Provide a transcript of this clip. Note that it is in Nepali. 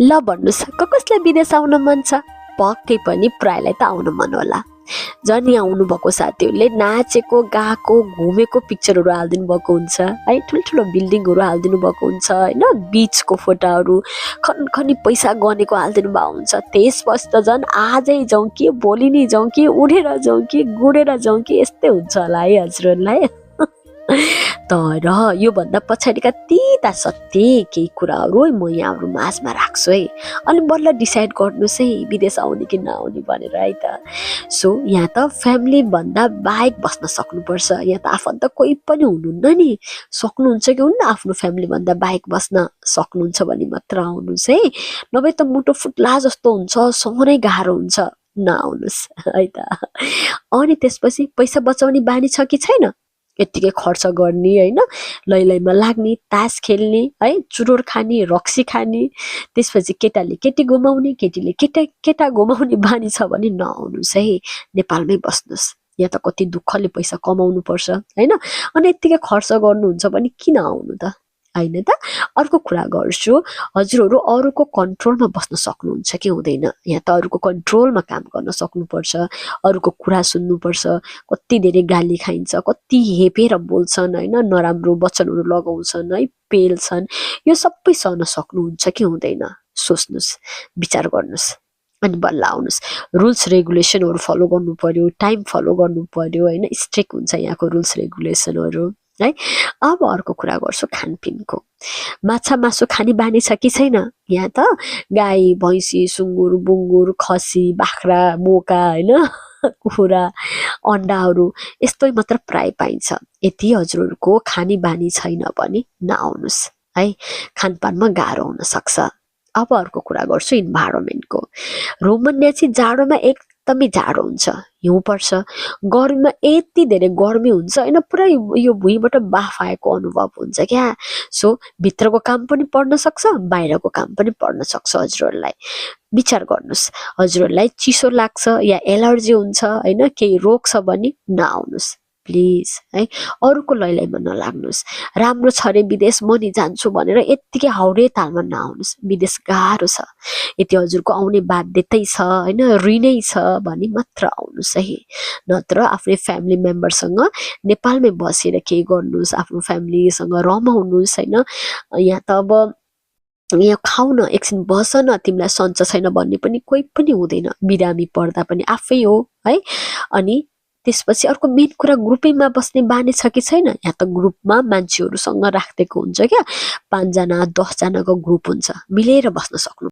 ल भन्नुस् कसलाई विदेश आउन मन छ? पक्कै पनि प्रायलाई त आउन मन होला। झन् यहाँ आउनुभएको साथीहरूले नाचेको गाएको घुमेको पिक्चरहरू हालिदिनु भएको हुन्छ है, ठुल्ठुलो बिल्डिङहरू हालिदिनु भएको हुन्छ होइन, बिचको फोटाहरू खनखनी पैसा गनेको हालिदिनु भएको हुन्छ। त्यसपछि त झन् आजै जाउँ कि भोलि नै जाउँ कि उडेर जाउँ कि गुडेर जाउँ कि यस्तै हुन्छ होला है हजुरहरूलाई। तर योभन्दा पछाडिका तीता सत्य केही कुराहरू म यहाँहरू माझमा राख्छु है, अनि बल्ल डिसाइड गर्नुहोस् है विदेश आउने कि नआउने भनेर है त। सो यहाँ त फ्यामिली भन्दा बाहेक बस्न सक्नुपर्छ। यहाँ त आफन्त कोही पनि हुनुहुन्न नि, सक्नुहुन्छ कि हुन्न आफ्नो फ्यामिली भन्दा बाहेक बस्न सक्नुहुन्छ भने मात्र आउनुहोस् है, नभए त मुटु फुट्ला जस्तो हुन्छ, सहरै गाह्रो हुन्छ, नआउनुहोस् है त। अनि त्यसपछि पैसा बचाउने बानी छ कि छैन? यत्तिकै खर्च गर्ने होइन, लैलैमा लाग्ने, तास खेल्ने है, चुरोट खाने, रक्सी खाने, त्यसपछि केटाले केटी घुमाउने, केटीले केटा घुमाउने बानी छ भने नआउनुहोस् है, नेपालमै बस्नुहोस्। यहाँ त कति दुःखले पैसा कमाउनु पर्छ होइन, अनि यत्तिकै खर्च गर्नुहुन्छ भने किन आउनु त होइन त। अर्को कुरा गर्छु, हजुरहरू अरूको कन्ट्रोलमा बस्न सक्नुहुन्छ कि हुँदैन? यहाँ त अरूको कन्ट्रोलमा काम गर्न सक्नुपर्छ, अरूको कुरा सुन्नुपर्छ। कति धेरै गाली खाइन्छ, कति हेपेर बोल्छन् होइन, नराम्रो वचनहरू लगाउँछन् है, पेल्छन्, यो सबै सहन सक्नुहुन्छ कि हुँदैन? सोच्नुहोस्, विचार गर्नुहोस्, अनि बल्ल आउनुहोस्। रुल्स रेगुलेसनहरू फलो गर्नु पर्यो, टाइम फलो गर्नु पर्यो होइन, स्ट्रिक्ट हुन्छ यहाँको रुल्स रेगुलेसनहरू है। अब अर्को कुरा गर्छु खानपिनको। माछा मासु खाने बानी छ कि छैन? यहाँ त गाई भैँसी सुँगुर बुङ्गुर खसी बाख्रा बोका होइन, कुखुरा अन्डाहरू यस्तै मात्र प्राय पाइन्छ। यति हजुरहरूको खाने बानी छैन भने नआउनुहोस् है, खानपानमा गाह्रो हुन सक्छ। अब अर्को कुरा गर्छु इन्भाइरोमेन्टको। रोमनिया चाहिँ जाडोमा एकदमै जाडो हुन्छ, हिउँ पर्छ, गर्मीमा यति धेरै गर्मी हुन्छ होइन, पुरै यो भुइँबाट बाफ आएको अनुभव हुन्छ क्या। सो भित्रको काम पनि पढ्न सक्छ, बाहिरको काम पनि पढ्न सक्छ। हजुरहरूलाई विचार गर्नुहोस्, हजुरहरूलाई चिसो लाग्छ या एलर्जी हुन्छ होइन, केही रोग छ भने नआउनुहोस् प्लिज है, अरूको लैलैमा नलाग्नुहोस्। राम्रो छ अरे विदेश म नि जान्छु भनेर यत्तिकै हाउडे तालमा नआउनुहोस्, विदेश गाह्रो छ। यदि हजुरको आउने बाध्यतै छ होइन, ऋणै छ भने मात्र आउनुहोस् है, नत्र आफ्नै फ्यामिली मेम्बरसँग नेपालमै बसेर केही गर्नुहोस्, आफ्नो फ्यामिलीसँग रमाउनुहोस् होइन। यहाँ त अब यहाँ खाउ न, एकछिन बस न, तिमीलाई सन्च छैन भन्ने पनि कोही पनि हुँदैन, बिरामी पर्दा पनि आफै हो है। अनि त्यसपछि अर्को मेन कुरा, ग्रुपिङमा बस्ने बानी छ कि छैन? यहाँ त ग्रुपमा मान्छेहरूसँग राखिदिएको हुन्छ क्या, 5 जना 10 जनाको ग्रुप हुन्छ, मिलेर बस्न सक्नु